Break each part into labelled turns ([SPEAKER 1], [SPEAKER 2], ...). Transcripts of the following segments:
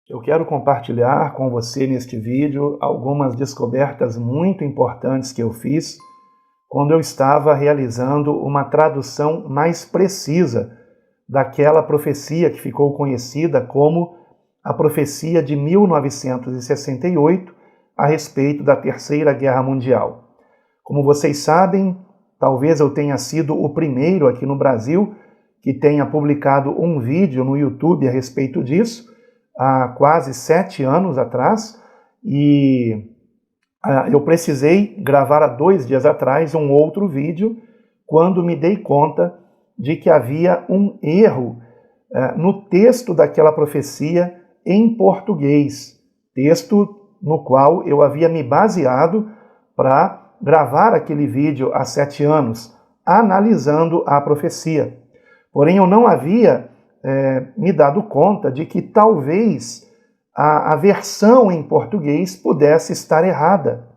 [SPEAKER 1] Eu quero compartilhar com você neste vídeo algumas descobertas muito importantes que eu fiz quando eu estava realizando uma tradução mais precisa daquela profecia que ficou conhecida como a profecia de 1968 a respeito da Terceira Guerra Mundial. Como vocês sabem, talvez eu tenha sido o primeiro aqui no Brasil que tenha publicado um vídeo no YouTube a respeito disso, há quase 7 anos atrás, e eu precisei gravar há 2 dias atrás um outro vídeo, quando me dei conta de que havia um erro no texto daquela profecia em português, texto no qual eu havia me baseado para gravar aquele vídeo há 7 anos, analisando a profecia. Porém, eu não havia me dado conta de que talvez a versão em português pudesse estar errada.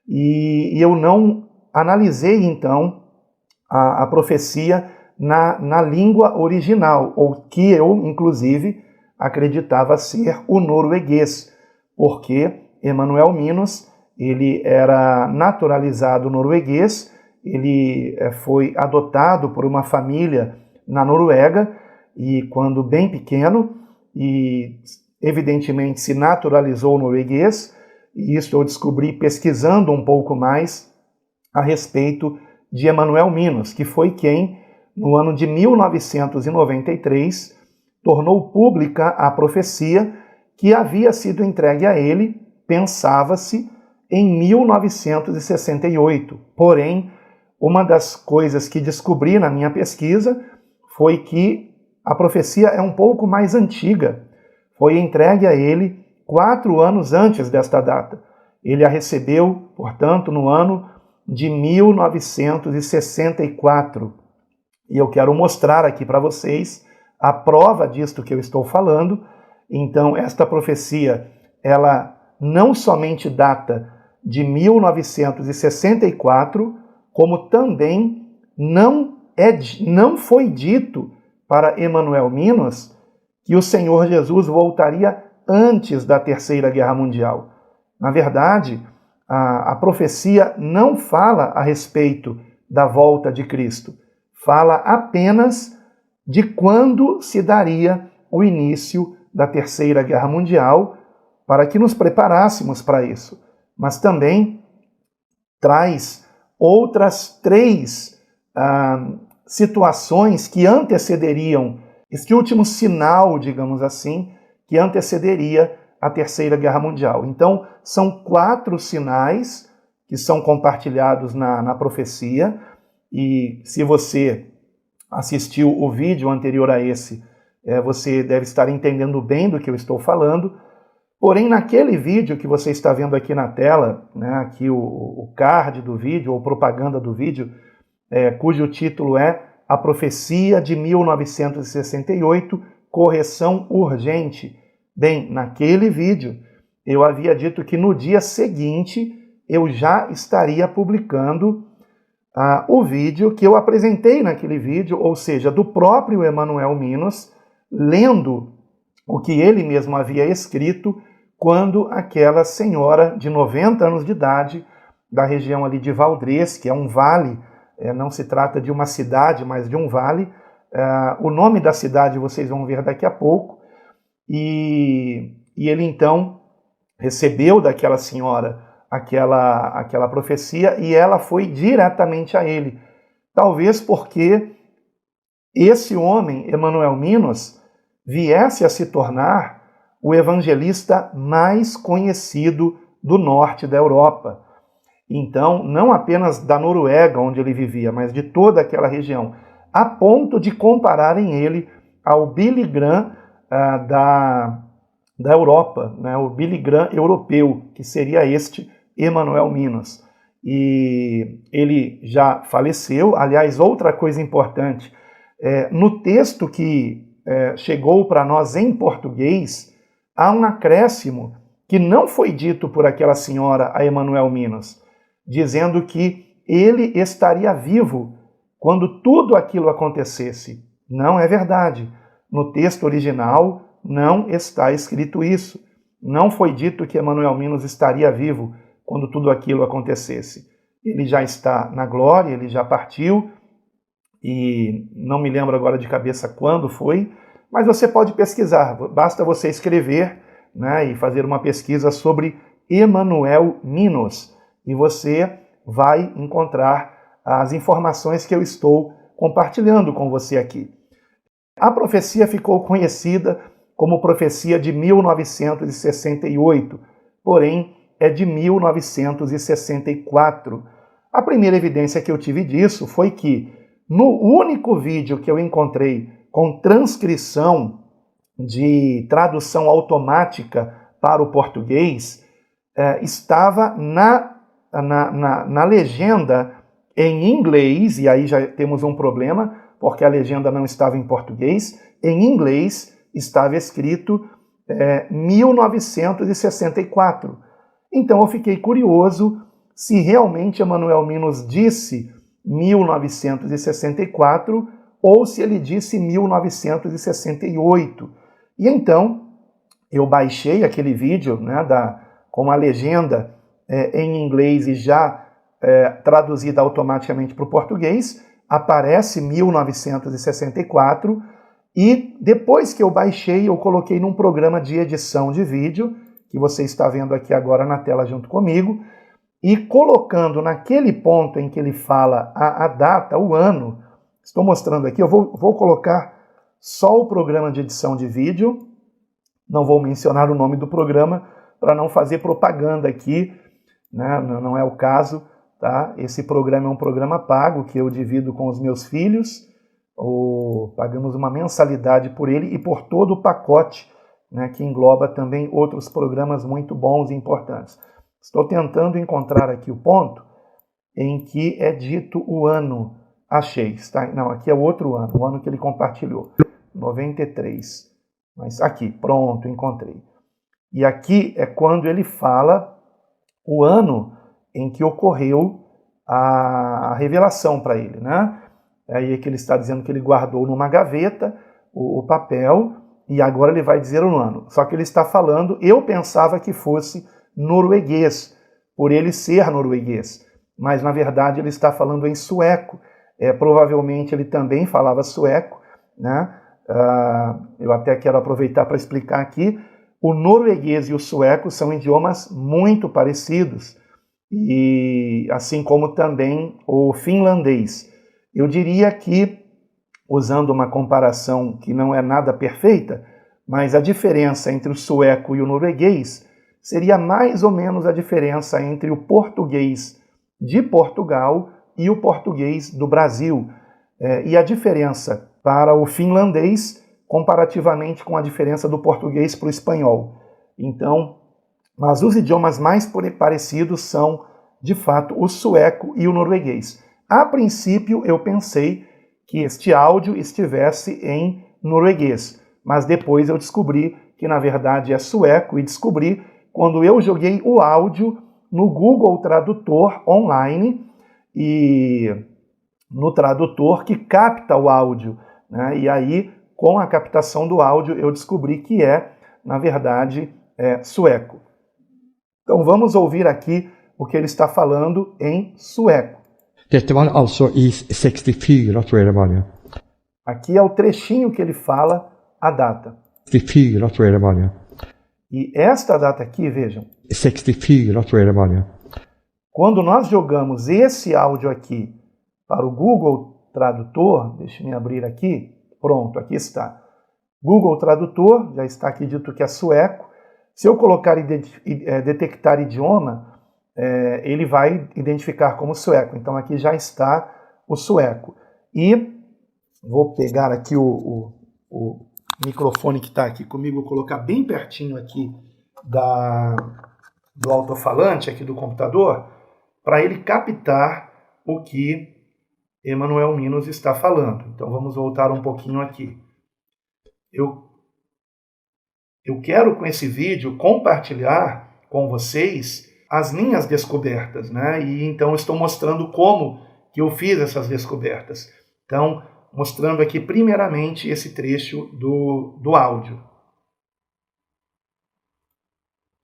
[SPEAKER 1] E eu não analisei, então, a profecia na língua original, ou que eu, inclusive, acreditava ser o norueguês, porque Emanuel Minos, ele era naturalizado norueguês, ele foi adotado por uma família na Noruega, e quando bem pequeno, e evidentemente se naturalizou norueguês, e isso eu descobri pesquisando um pouco mais a respeito de Emanuel Minos, que foi quem, no ano de 1993, tornou pública a profecia que havia sido entregue a ele, pensava-se, em 1968. Porém, uma das coisas que descobri na minha pesquisa foi que a profecia é um pouco mais antiga. Foi entregue a ele 4 anos antes desta data. Ele a recebeu, portanto, no ano de 1964. E eu quero mostrar aqui para vocês a prova disto que eu estou falando. Então, esta profecia, ela não somente data de 1964, como também não foi dito para Emanuel Minos que o Senhor Jesus voltaria antes da Terceira Guerra Mundial. Na verdade, a profecia não fala a respeito da volta de Cristo, fala apenas de quando se daria o início da Terceira Guerra Mundial, para que nos preparássemos para isso. Mas também traz outras 3 situações que antecederiam, este último sinal, digamos assim, que antecederia a Terceira Guerra Mundial. Então, são 4 sinais que são compartilhados na profecia, e se você assistiu o vídeo anterior a esse, você deve estar entendendo bem do que eu estou falando. Porém, naquele vídeo que você está vendo aqui na tela, né, aqui o card do vídeo, ou propaganda do vídeo, cujo título é A Profecia de 1968, Correção Urgente. Bem, naquele vídeo eu havia dito que no dia seguinte eu já estaria publicando o vídeo que eu apresentei naquele vídeo, ou seja, do próprio Emanuel Minos, lendo o que ele mesmo havia escrito quando aquela senhora de 90 anos de idade, da região ali de Valdres, que é um vale, não se trata de uma cidade, mas de um vale. O nome da cidade vocês vão ver daqui a pouco. E ele então recebeu daquela senhora aquela profecia, e ela foi diretamente a ele. Talvez porque esse homem, Emanuel Minos, viesse a se tornar o evangelista mais conhecido do norte da Europa. Então, não apenas da Noruega, onde ele vivia, mas de toda aquela região, a ponto de compararem ele ao Billy Graham da Europa, né, o Billy Graham europeu, que seria este Emanuel Minos. E ele já faleceu. Aliás, outra coisa importante, no texto que chegou para nós em português, há um acréscimo que não foi dito por aquela senhora a Emanuel Minos, dizendo que ele estaria vivo quando tudo aquilo acontecesse. Não é verdade. No texto original, não está escrito isso. Não foi dito que Emanuel Minos estaria vivo quando tudo aquilo acontecesse. Ele já está na glória, ele já partiu, e não me lembro agora de cabeça quando foi, mas você pode pesquisar, basta você escrever, né, e fazer uma pesquisa sobre Emanuel Minos, e você vai encontrar as informações que eu estou compartilhando com você aqui. A profecia ficou conhecida como profecia de 1968, porém é de 1964. A primeira evidência que eu tive disso foi que no único vídeo que eu encontrei com transcrição de tradução automática para o português, estava na legenda em inglês, e aí já temos um problema, porque a legenda não estava em português, em inglês estava escrito 1964. Então eu fiquei curioso se realmente Emanuel Minos disse 1964 ou se ele disse 1968. E então eu baixei aquele vídeo, né, com a legenda em inglês e já traduzida automaticamente para o português, aparece 1964, e depois que eu baixei, eu coloquei num programa de edição de vídeo, que você está vendo aqui agora na tela junto comigo, e colocando naquele ponto em que ele fala a data, o ano, estou mostrando aqui, eu vou colocar só o programa de edição de vídeo, não vou mencionar o nome do programa para não fazer propaganda aqui, né? Não é o caso, tá? Esse programa é um programa pago que eu divido com os meus filhos, pagamos uma mensalidade por ele e por todo o pacote, né, que engloba também outros programas muito bons e importantes. Estou tentando encontrar aqui o ponto em que é dito o ano. Achei, tá? Não, aqui é o outro ano, o ano que ele compartilhou, 93. Mas aqui, pronto, encontrei. E aqui é quando ele fala o ano em que ocorreu a revelação para ele, né? Aí é que ele está dizendo que ele guardou numa gaveta o papel, e agora ele vai dizer o ano. Só que ele está falando, eu pensava que fosse norueguês, por ele ser norueguês, mas na verdade ele está falando em sueco. Provavelmente ele também falava sueco, né? Eu até quero aproveitar para explicar aqui, o norueguês e o sueco são idiomas muito parecidos, e assim como também o finlandês. Eu diria que, usando uma comparação que não é nada perfeita, mas a diferença entre o sueco e o norueguês seria mais ou menos a diferença entre o português de Portugal e o português do Brasil. E a diferença para o finlandês comparativamente com a diferença do português para o espanhol. Então, mas os idiomas mais parecidos são, de fato, o sueco e o norueguês. A princípio, eu pensei que este áudio estivesse em norueguês, mas depois eu descobri que, na verdade, é sueco, e descobri quando eu joguei o áudio no Google Tradutor online, e no tradutor que capta o áudio, né? E aí, com a captação do áudio, eu descobri que na verdade, sueco. Então vamos ouvir aqui o que ele está falando em sueco.
[SPEAKER 2] Dette var alltså i 64, tror jag det var nu.
[SPEAKER 1] Aqui é o trechinho que ele fala a data.
[SPEAKER 2] 64, tror jag det var nu.
[SPEAKER 1] E esta data aqui, vejam.
[SPEAKER 2] 64, tror jag det var nu.
[SPEAKER 1] Quando nós jogamos esse áudio aqui para o Google Tradutor, deixe-me abrir aqui, pronto, aqui está. Google Tradutor, já está aqui dito que é sueco. Se eu colocar detectar idioma, ele vai identificar como sueco. Então aqui já está o sueco. E vou pegar aqui o microfone que está aqui comigo, vou colocar bem pertinho aqui do alto-falante aqui do computador, para ele captar o que Emanuel Minos está falando. Então vamos voltar um pouquinho aqui. Eu quero com esse vídeo compartilhar com vocês as minhas descobertas, né? E então estou mostrando como que eu fiz essas descobertas. Então, mostrando aqui primeiramente esse trecho do áudio.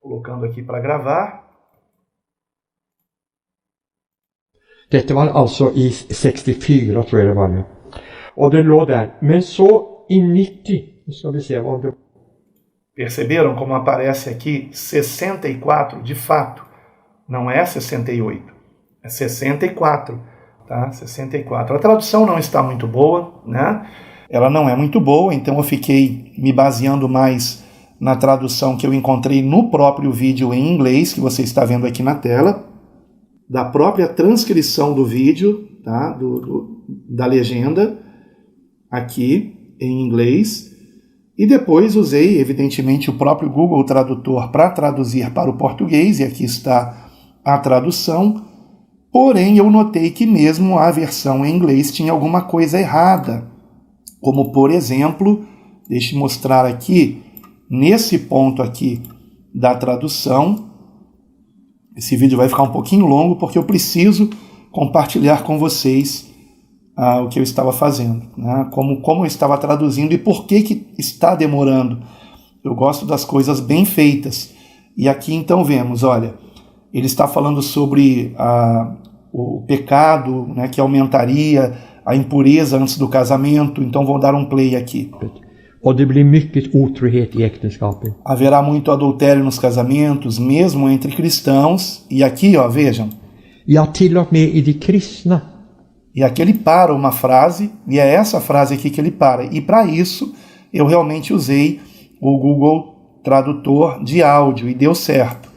[SPEAKER 1] Colocando aqui para gravar.
[SPEAKER 2] Dette var altså i 64, tror jeg det var. Og det lå der. Men så i 90, skal vi se om det...
[SPEAKER 1] Perceberam como aparece aqui 64? De fato, não é 68, é 64, tá? 64. A tradução não está muito boa, né? Ela não é muito boa, então eu fiquei me baseando mais na tradução que eu encontrei no próprio vídeo em inglês, que você está vendo aqui na tela, da própria transcrição do vídeo, tá? Da legenda, aqui em inglês. E depois usei, evidentemente, o próprio Google Tradutor para traduzir para o português, e aqui está a tradução. Porém, eu notei que mesmo a versão em inglês tinha alguma coisa errada. Como, por exemplo, deixe eu mostrar aqui, nesse ponto aqui da tradução. Esse vídeo vai ficar um pouquinho longo, porque eu preciso compartilhar com vocês o que eu estava fazendo, né? Como eu estava traduzindo e por que está demorando. Eu gosto das coisas bem feitas. E aqui então vemos, olha, ele está falando sobre o pecado, né, que aumentaria a impureza antes do casamento. Então vou dar um play aqui.
[SPEAKER 2] Og det blir mycket otrohet i äktenskapet.
[SPEAKER 1] Haverá muito adultério nos casamentos, mesmo entre cristãos. E aqui, ó, vejam.
[SPEAKER 2] Ja, till och med i de kristna.
[SPEAKER 1] E aqui ele para uma frase, e é essa frase aqui que ele para. E para isso, eu realmente usei o Google Tradutor de áudio, e deu certo.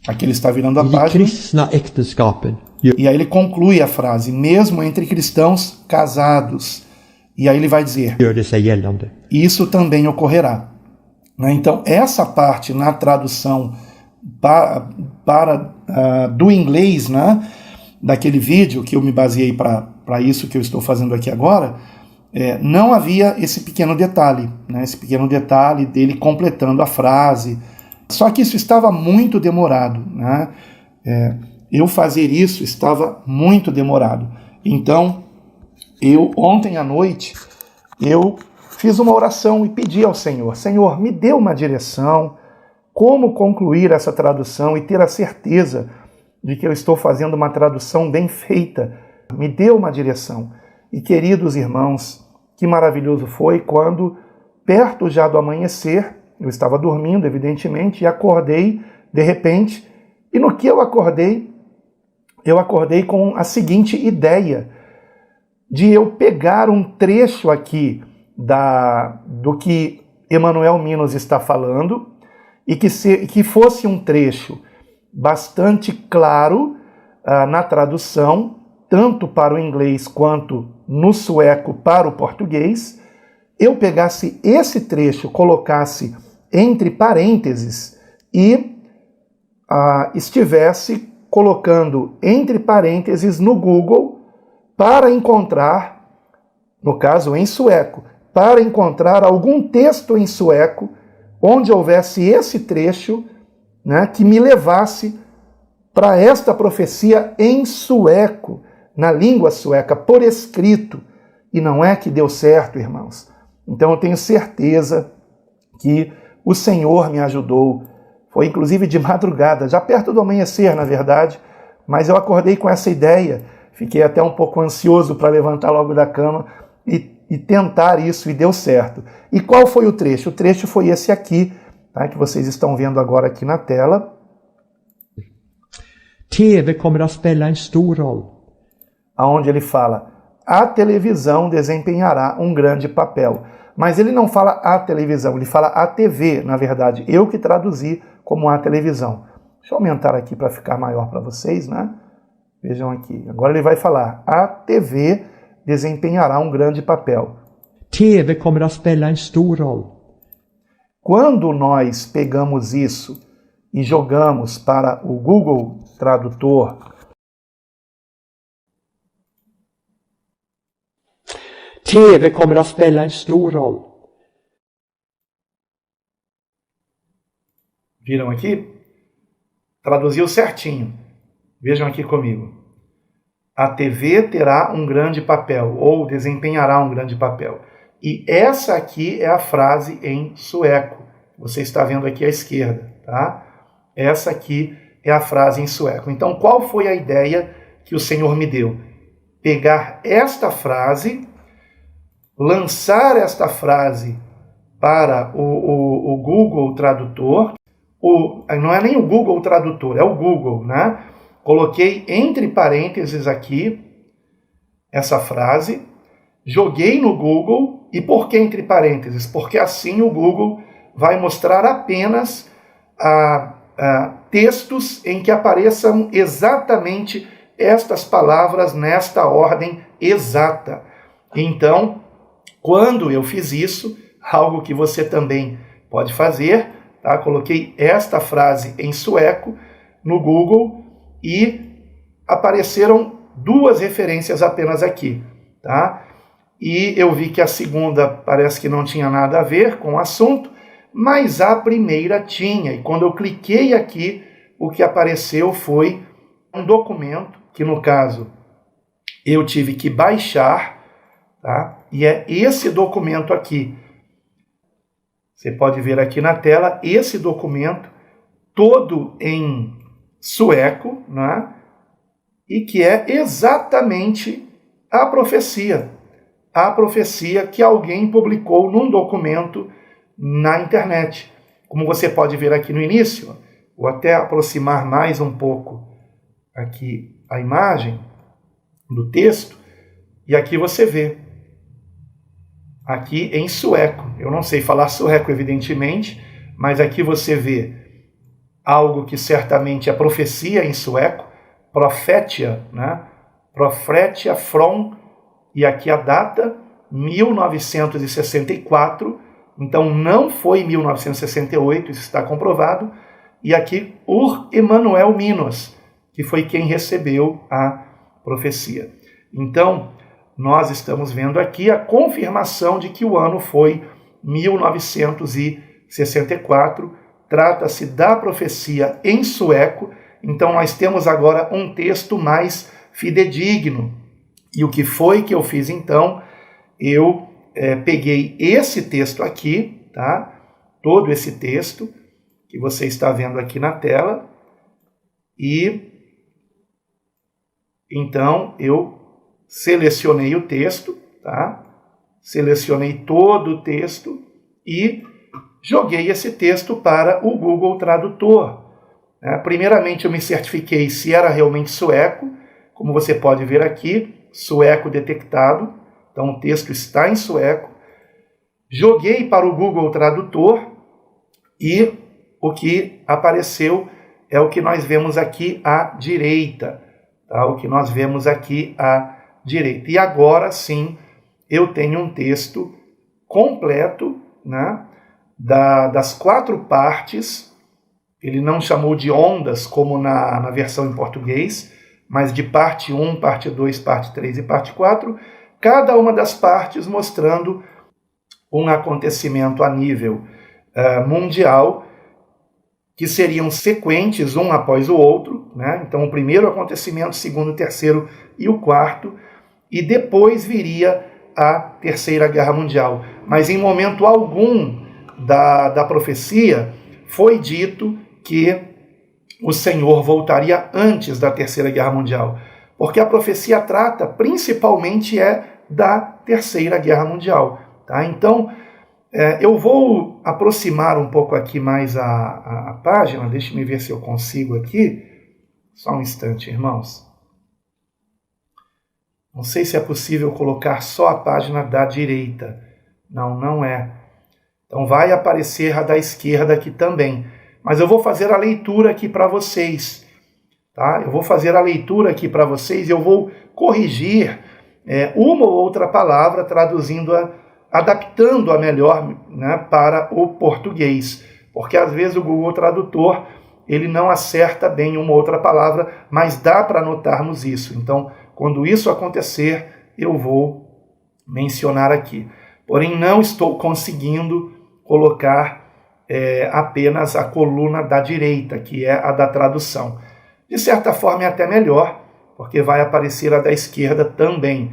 [SPEAKER 1] Aqui ele está virando a
[SPEAKER 2] I de
[SPEAKER 1] página.
[SPEAKER 2] kristna äktenskapen.
[SPEAKER 1] E aí ele conclui a frase, mesmo entre cristãos casados. E aí ele vai dizer,
[SPEAKER 2] Gör det sig gällande.
[SPEAKER 1] isso também ocorrerá. Né? Então, essa parte na tradução do inglês, né, daquele vídeo que eu me baseei para isso que eu estou fazendo aqui agora, não havia esse pequeno detalhe, né, esse pequeno detalhe dele completando a frase. Só que isso estava muito demorado. Né? Eu fazer isso estava muito demorado. Então, ontem à noite, eu fiz uma oração e pedi ao Senhor, Senhor, me dê uma direção, como concluir essa tradução e ter a certeza de que eu estou fazendo uma tradução bem feita. Me dê uma direção. E, queridos irmãos, que maravilhoso foi quando, perto já do amanhecer, eu estava dormindo, evidentemente, e acordei de repente, e no que eu acordei com a seguinte ideia, de eu pegar um trecho aqui do que Emanuel Minos está falando e que fosse um trecho bastante claro na tradução, tanto para o inglês quanto no sueco para o português, eu pegasse esse trecho, colocasse entre parênteses e estivesse colocando entre parênteses no Google para encontrar, no caso em sueco, para encontrar algum texto em sueco onde houvesse esse trecho, né, que me levasse para esta profecia em sueco, na língua sueca, por escrito. E não é que deu certo, irmãos. Então eu tenho certeza que o Senhor me ajudou. Foi inclusive de madrugada, já perto do amanhecer, na verdade, mas eu acordei com essa ideia. Fiquei até um pouco ansioso para levantar logo da cama e tentar isso, e deu certo. E qual foi o trecho? O trecho foi esse aqui, tá, que vocês estão vendo agora aqui na tela.
[SPEAKER 2] TV kommer att spela en stor roll.
[SPEAKER 1] Aonde ele fala, a televisão desempenhará um grande papel. Mas ele não fala a televisão, ele fala a TV, na verdade. Eu que traduzi como a televisão. Deixa eu aumentar aqui para ficar maior para vocês, né? Vejam aqui. Agora ele vai falar, a TV desempenhará um grande papel.
[SPEAKER 2] TV kommer att spela en stor roll.
[SPEAKER 1] Quando nós pegamos isso e jogamos para o Google Tradutor,
[SPEAKER 2] TV kommer att spela en stor roll.
[SPEAKER 1] Viram aqui? Traduziu certinho. Vejam aqui comigo. A TV terá um grande papel, ou desempenhará um grande papel. E essa aqui é a frase em sueco. Você está vendo aqui à esquerda, tá? Essa aqui é a frase em sueco. Então, qual foi a ideia que o Senhor me deu? Pegar esta frase, lançar esta frase para o Google Tradutor. Não é nem o Google Tradutor, é o Google, né? Coloquei entre parênteses aqui essa frase, joguei no Google. E por que entre parênteses? Porque assim o Google vai mostrar apenas textos em que apareçam exatamente estas palavras nesta ordem exata. Então, quando eu fiz isso, algo que você também pode fazer, tá? Coloquei esta frase em sueco no Google e apareceram 2 referências apenas aqui, tá? E eu vi que a segunda parece que não tinha nada a ver com o assunto, mas a primeira tinha. E quando eu cliquei aqui, o que apareceu foi um documento, que no caso eu tive que baixar, tá? E é esse documento aqui. Você pode ver aqui na tela esse documento todo em sueco, né? E que é exatamente a profecia que alguém publicou num documento na internet. Como você pode ver aqui no início, vou até aproximar mais um pouco aqui a imagem do texto, e aqui você vê, aqui em sueco. Eu não sei falar sueco, evidentemente, mas aqui você vê algo que certamente é profecia em sueco, profetia, né? Profetia from, e aqui a data, 1964, então não foi 1968, isso está comprovado, e aqui Ur Emanuel Minos, que foi quem recebeu a profecia. Então, nós estamos vendo aqui a confirmação de que o ano foi 1964, trata-se da profecia em sueco, então nós temos agora um texto mais fidedigno. E o que foi que eu fiz então? Eu peguei esse texto aqui, tá? Todo esse texto que você está vendo aqui na tela, e então eu selecionei o texto, tá? Selecionei todo o texto e joguei esse texto para o Google Tradutor. Primeiramente eu me certifiquei se era realmente sueco, como você pode ver aqui, sueco detectado, então o texto está em sueco. Joguei para o Google Tradutor e o que apareceu é o que nós vemos aqui à direita, tá? O que nós vemos aqui à direita. E agora sim eu tenho um texto completo, né, das 4 partes. Ele não chamou de ondas como na versão em português, mas de parte 1, parte 2, parte 3 e parte 4, cada uma das partes mostrando um acontecimento a nível mundial, que seriam sequentes um após o outro, né? Então o primeiro acontecimento, o segundo, o terceiro e o quarto, e depois viria a Terceira Guerra Mundial. Mas em momento algum da profecia foi dito que o Senhor voltaria antes da Terceira Guerra Mundial, porque a profecia trata principalmente da Terceira Guerra Mundial, tá? Então, eu vou aproximar um pouco aqui mais a página, deixe-me ver se eu consigo aqui, só um instante, irmãos. Não sei se é possível colocar só a página da direita, não é. Então vai aparecer a da esquerda aqui também. Mas eu vou fazer a leitura aqui para vocês, tá? Eu vou fazer a leitura aqui para vocês e eu vou corrigir uma ou outra palavra, adaptando-a melhor, né, para o português. Porque às vezes o Google Tradutor ele não acerta bem uma ou outra palavra, mas dá para notarmos isso. Então, quando isso acontecer, eu vou mencionar aqui. Porém, não estou conseguindo colocar apenas a coluna da direita, que é a da tradução. De certa forma é até melhor, porque vai aparecer a da esquerda também.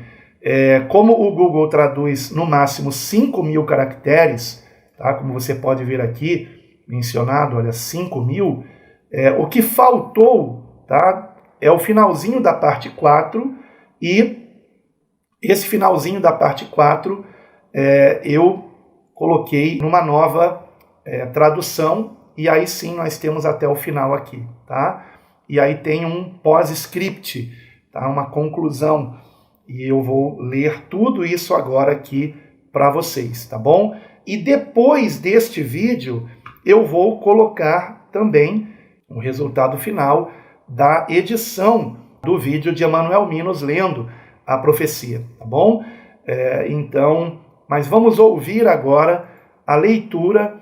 [SPEAKER 1] Como o Google traduz no máximo 5.000 caracteres, tá? Como você pode ver aqui, mencionado, olha, 5.000. O que faltou, tá? É o finalzinho da parte 4, e esse finalzinho da parte 4 eu coloquei numa nova tradução, e aí sim nós temos até o final aqui, tá? E aí tem um pós-script, tá? Uma conclusão, e eu vou ler tudo isso agora aqui para vocês, tá bom? E depois deste vídeo eu vou colocar também o resultado final da edição do vídeo de Emanuel Minos lendo a profecia, tá bom? Então, mas vamos ouvir agora a leitura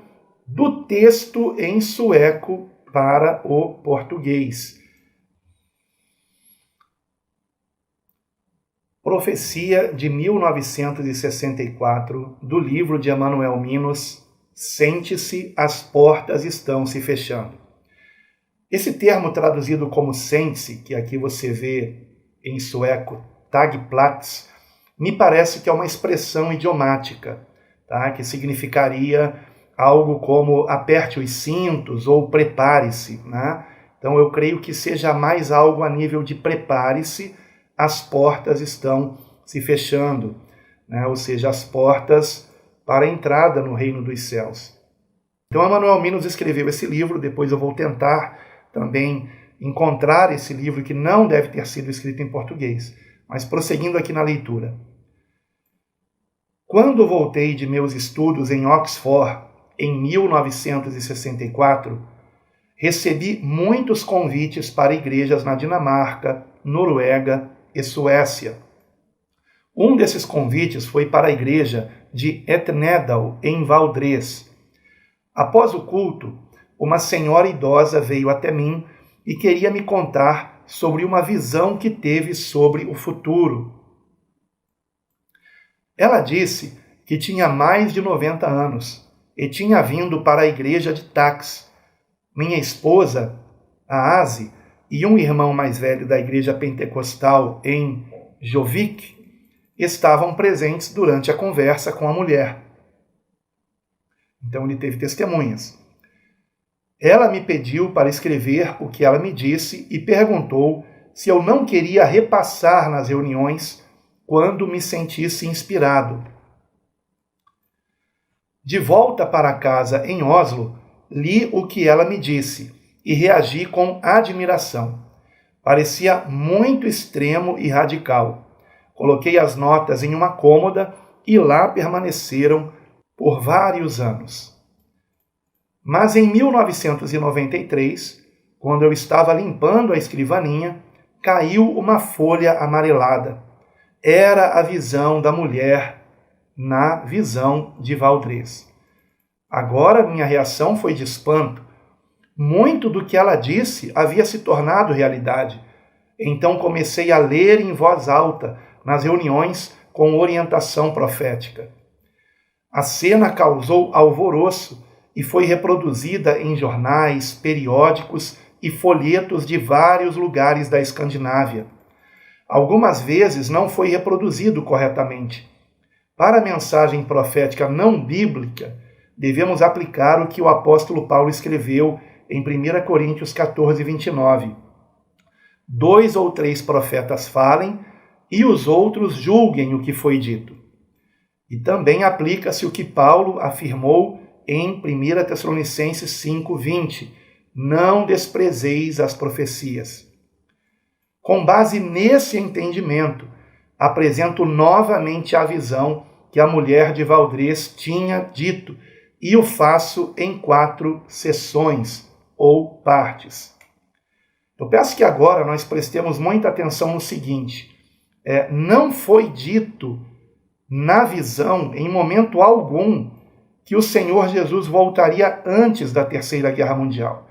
[SPEAKER 1] do texto em sueco para o português. Profecia de 1964, do livro de Emanuel Minos, Sente-se, as portas estão se fechando. Esse termo traduzido como sente-se, que aqui você vê em sueco, tagplats, me parece que é uma expressão idiomática, tá? Que significaria algo como aperte os cintos ou prepare-se, né? Então eu creio que seja mais algo a nível de prepare-se, as portas estão se fechando, né? Ou seja, as portas para a entrada no reino dos céus. Então Emanuel Minos escreveu esse livro, depois eu vou tentar também encontrar esse livro que não deve ter sido escrito em português, mas prosseguindo aqui na leitura. Quando voltei de meus estudos em Oxford, em 1964, recebi muitos convites para igrejas na Dinamarca, Noruega e Suécia. Um desses convites foi para a igreja de Etnedal, em Valdres. Após o culto, uma senhora idosa veio até mim e queria me contar sobre uma visão que teve sobre o futuro. Ela disse que tinha mais de 90 anos e tinha vindo para a igreja de Tax. Minha esposa, a Asi, e um irmão mais velho da igreja pentecostal em Jovik estavam presentes durante a conversa com a mulher. Então ele teve testemunhas. Ela me pediu para escrever o que ela me disse e perguntou se eu não queria repassar nas reuniões quando me sentisse inspirado. De volta para casa em Oslo, li o que ela me disse e reagi com admiração. Parecia muito extremo e radical. Coloquei as notas em uma cômoda e lá permaneceram por vários anos. Mas em 1993, quando eu estava limpando a escrivaninha, caiu uma folha amarelada. Era a visão da mulher na visão de Valdres. Agora minha reação foi de espanto. Muito do que ela disse havia se tornado realidade. Então comecei a ler em voz alta nas reuniões com orientação profética. A cena causou alvoroço e foi reproduzida em jornais, periódicos e folhetos de vários lugares da Escandinávia. Algumas vezes não foi reproduzido corretamente. Para a mensagem profética não bíblica, devemos aplicar o que o apóstolo Paulo escreveu em 1 Coríntios 14, 29. 2 ou 3 profetas falem e os outros julguem o que foi dito. E também aplica-se o que Paulo afirmou em 1 Tessalonicenses 5, 20. Não desprezeis as profecias. Com base nesse entendimento, apresento novamente a visão que a mulher de Valdres tinha dito e o faço em 4 sessões ou partes. Eu peço que agora nós prestemos muita atenção no seguinte. Não foi dito na visão, em momento algum, que o Senhor Jesus voltaria antes da Terceira Guerra Mundial.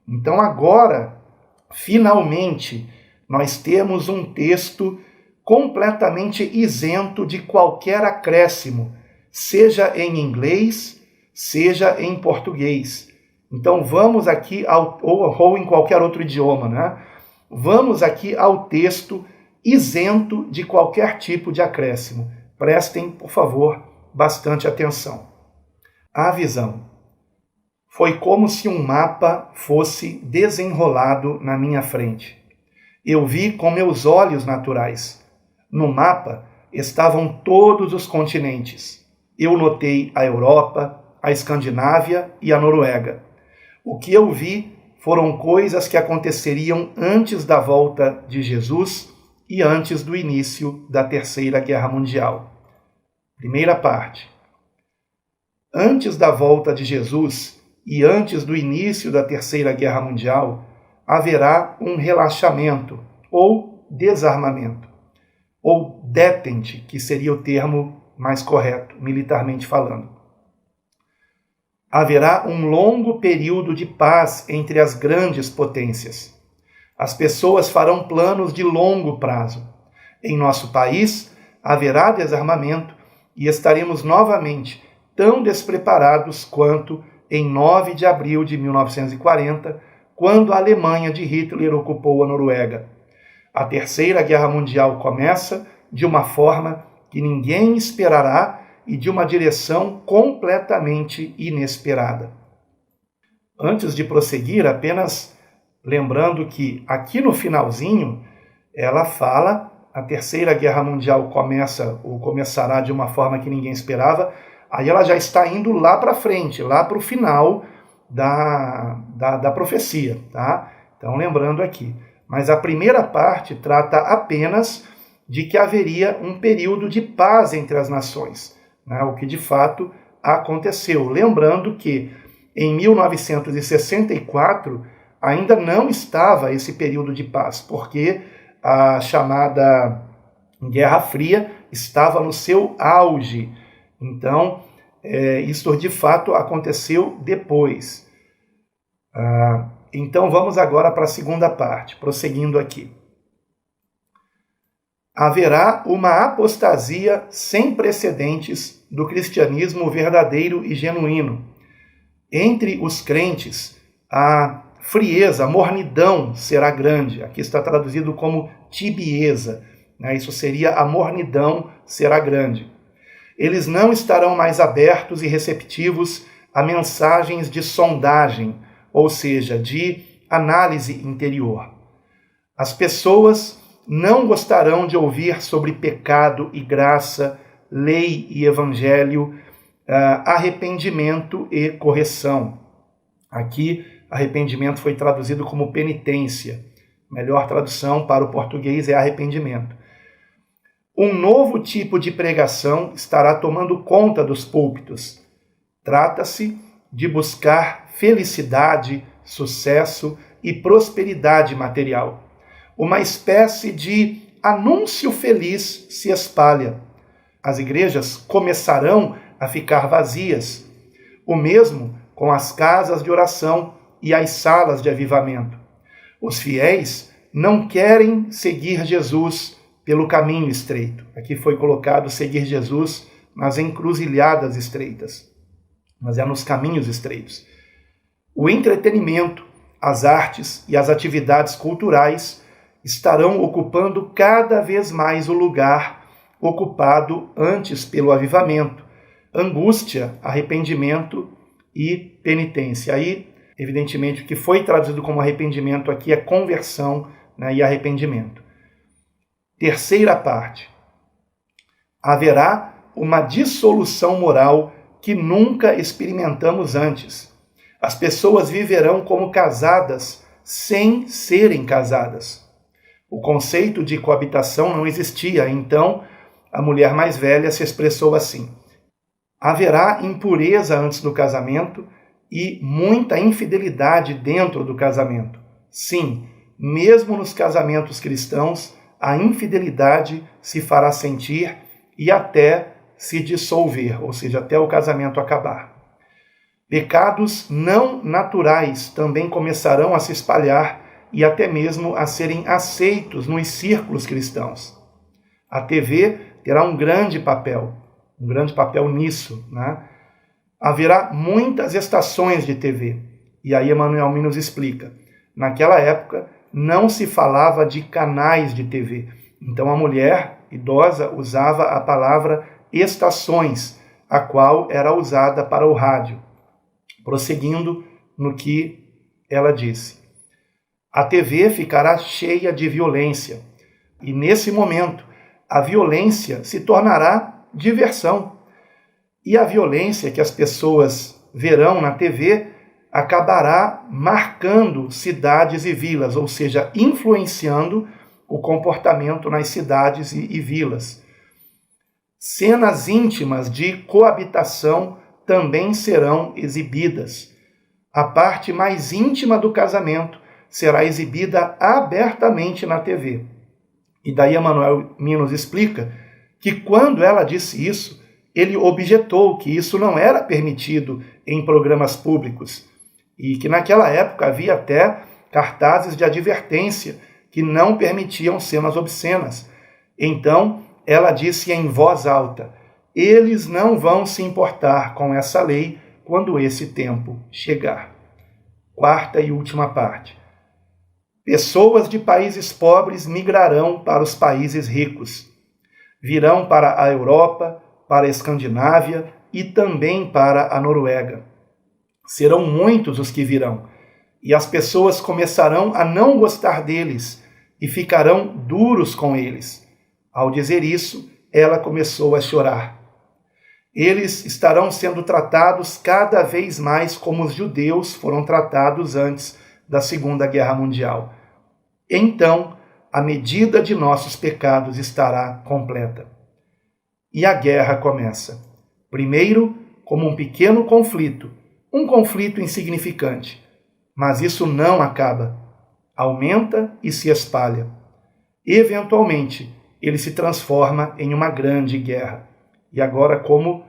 [SPEAKER 1] Então agora, finalmente, nós temos um texto completamente isento de qualquer acréscimo, seja em inglês, seja em português. Então vamos aqui, ou em qualquer outro idioma, né? Vamos aqui ao texto isento de qualquer tipo de acréscimo. Prestem, por favor, bastante atenção. A visão. Foi como se um mapa fosse desenrolado na minha frente. Eu vi com meus olhos naturais. No mapa estavam todos os continentes. Eu notei a Europa, a Escandinávia e a Noruega. O que eu vi foram coisas que aconteceriam antes da volta de Jesus e antes do início da Terceira Guerra Mundial. Primeira parte. Antes da volta de Jesus e antes do início da Terceira Guerra Mundial, haverá um relaxamento ou desarmamento, ou detente, que seria o termo mais correto, militarmente falando. Haverá um longo período de paz entre as grandes potências. As pessoas farão planos de longo prazo. Em nosso país, haverá desarmamento e estaremos novamente tão despreparados quanto em 9 de abril de 1940, quando a Alemanha de Hitler ocupou a Noruega. A Terceira Guerra Mundial começa de uma forma que ninguém esperará e de uma direção completamente inesperada. Antes de prosseguir, apenas lembrando que aqui no finalzinho ela fala, a Terceira Guerra Mundial começará de uma forma que ninguém esperava, aí ela já está indo lá para frente, lá para o final da profecia, tá? Então lembrando aqui. Mas a primeira parte trata apenas de que haveria um período de paz entre as nações, né? O que de fato aconteceu. Lembrando que em 1964 ainda não estava esse período de paz, porque a chamada Guerra Fria estava no seu auge. Então, isso de fato aconteceu depois. Então vamos agora para a segunda parte, prosseguindo aqui. Haverá uma apostasia sem precedentes do cristianismo verdadeiro e genuíno. Entre os crentes, a frieza, a mornidão será grande. Aqui está traduzido como tibieza, né? Isso seria a mornidão será grande. Eles não estarão mais abertos e receptivos a mensagens de sondagem, ou seja, de análise interior. As pessoas não gostarão de ouvir sobre pecado e graça, lei e evangelho, arrependimento e correção. Aqui, arrependimento foi traduzido como penitência. Melhor tradução para o português é arrependimento. Um novo tipo de pregação estará tomando conta dos púlpitos. Trata-se de buscar felicidade, sucesso e prosperidade material. Uma espécie de anúncio feliz se espalha. As igrejas começarão a ficar vazias. O mesmo com as casas de oração e as salas de avivamento. Os fiéis não querem seguir Jesus pelo caminho estreito. Aqui foi colocado seguir Jesus nas encruzilhadas estreitas, mas é nos caminhos estreitos. O entretenimento, as artes e as atividades culturais estarão ocupando cada vez mais o lugar ocupado antes pelo avivamento, angústia, arrependimento e penitência. Aí, evidentemente, o que foi traduzido como arrependimento aqui é conversão, né, e arrependimento. Terceira parte. Haverá uma dissolução moral que nunca experimentamos antes. As pessoas viverão como casadas sem serem casadas. O conceito de coabitação não existia, então a mulher mais velha se expressou assim: haverá impureza antes do casamento e muita infidelidade dentro do casamento. Sim, mesmo nos casamentos cristãos, a infidelidade se fará sentir e até se dissolver, ou seja, até o casamento acabar. Pecados não naturais também começarão a se espalhar e até mesmo a serem aceitos nos círculos cristãos. A TV terá um grande papel nisso, né? Haverá muitas estações de TV. E aí Emmanuel nos explica. Naquela época não se falava de canais de TV. Então a mulher idosa usava a palavra estações, a qual era usada para o rádio. Prosseguindo no que ela disse: a TV ficará cheia de violência, e nesse momento a violência se tornará diversão. E a violência que as pessoas verão na TV acabará marcando cidades e vilas, ou seja, influenciando o comportamento nas cidades e vilas. Cenas íntimas de coabitação também serão exibidas. A parte mais íntima do casamento será exibida abertamente na TV. E daí Emanuel Minos explica que quando ela disse isso, ele objetou que isso não era permitido em programas públicos e que naquela época havia até cartazes de advertência que não permitiam cenas obscenas. Então, ela disse em voz alta: eles não vão se importar com essa lei quando esse tempo chegar. Quarta e última parte. Pessoas de países pobres migrarão para os países ricos. Virão para a Europa, para a Escandinávia e também para a Noruega. Serão muitos os que virão, e as pessoas começarão a não gostar deles e ficarão duros com eles. Ao dizer isso, ela começou a chorar. Eles estarão sendo tratados cada vez mais como os judeus foram tratados antes da Segunda Guerra Mundial. Então, a medida de nossos pecados estará completa. E a guerra começa. Primeiro, como um pequeno conflito, um conflito insignificante. Mas isso não acaba. Aumenta e se espalha. Eventualmente, ele se transforma em uma grande guerra. E agora, como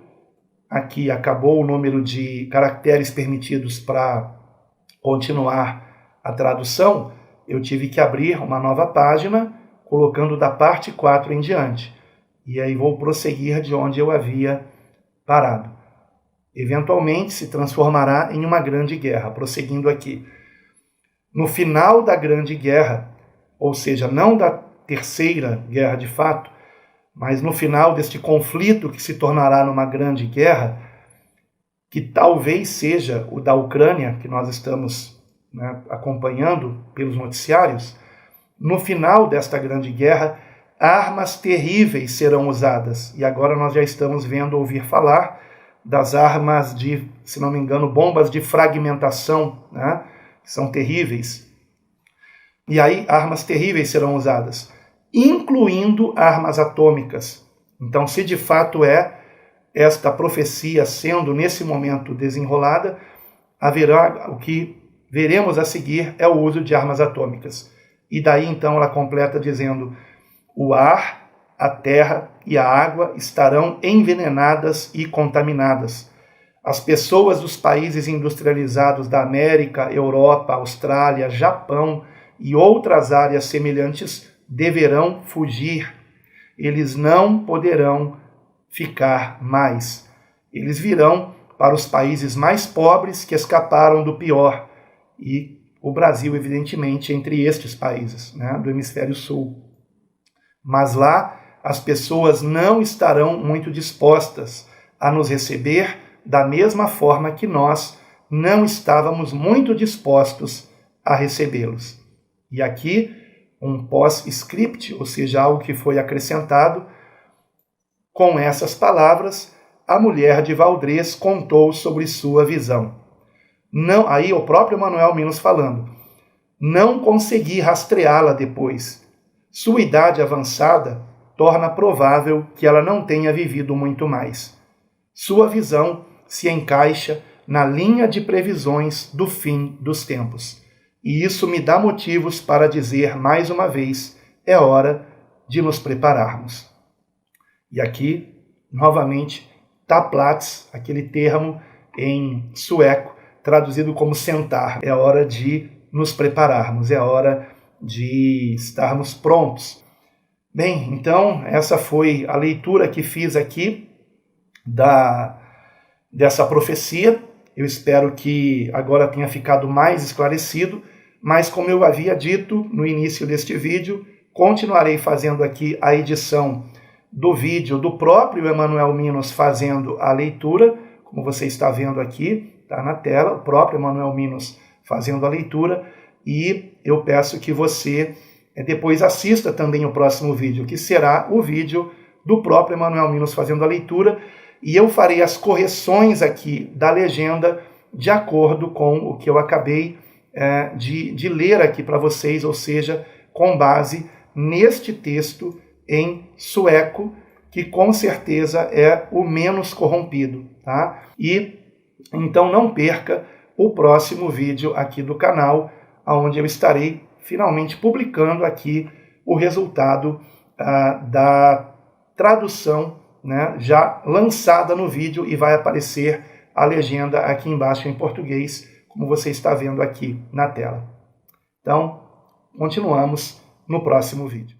[SPEAKER 1] aqui acabou o número de caracteres permitidos para continuar a tradução, eu tive que abrir uma nova página, colocando da parte 4 em diante. E aí vou prosseguir de onde eu havia parado. Eventualmente se transformará em uma grande guerra, prosseguindo aqui. No final da grande guerra, ou seja, não da terceira guerra de fato, mas no final deste conflito que se tornará numa grande guerra, que talvez seja o da Ucrânia, que nós estamos acompanhando pelos noticiários, no final desta grande guerra, armas terríveis serão usadas. E agora nós já estamos vendo, ouvir falar das armas de, se não me engano, bombas de fragmentação, que são terríveis. E aí armas terríveis serão usadas, incluindo armas atômicas. Então, se de fato é esta profecia sendo nesse momento desenrolada, haverá o que veremos a seguir é o uso de armas atômicas. E daí então ela completa dizendo: o ar, a terra e a água estarão envenenadas e contaminadas. As pessoas dos países industrializados da América, Europa, Austrália, Japão e outras áreas semelhantes deverão fugir. Eles não poderão ficar mais. Eles virão para os países mais pobres que escaparam do pior. E o Brasil, evidentemente, entre estes países, do hemisfério sul. Mas lá as pessoas não estarão muito dispostas a nos receber da mesma forma que nós não estávamos muito dispostos a recebê-los. E aqui um pós-script, ou seja, algo que foi acrescentado. Com essas palavras, a mulher de Valdrez contou sobre sua visão. Não, aí o próprio Emanuel Minos falando. Não consegui rastreá-la depois. Sua idade avançada torna provável que ela não tenha vivido muito mais. Sua visão se encaixa na linha de previsões do fim dos tempos. E isso me dá motivos para dizer mais uma vez, é hora de nos prepararmos. E aqui, novamente, ta plats, aquele termo em sueco, traduzido como sentar. É hora de nos prepararmos, é hora de estarmos prontos. Bem, então, essa foi a leitura que fiz aqui dessa profecia. Eu espero que agora tenha ficado mais esclarecido, mas como eu havia dito no início deste vídeo, continuarei fazendo aqui a edição do vídeo do próprio Emanuel Minos fazendo a leitura, como você está vendo aqui, está na tela, o próprio Emanuel Minos fazendo a leitura, e eu peço que você depois assista também o próximo vídeo, que será o vídeo do próprio Emanuel Minos fazendo a leitura, e eu farei as correções aqui da legenda de acordo com o que eu acabei de ler aqui para vocês, ou seja, com base neste texto em sueco, que com certeza é o menos corrompido, tá? E então não perca o próximo vídeo aqui do canal, onde eu estarei finalmente publicando aqui o resultado da tradução, né, já lançada no vídeo, e vai aparecer a legenda aqui embaixo em português, como você está vendo aqui na tela. Então, continuamos no próximo vídeo.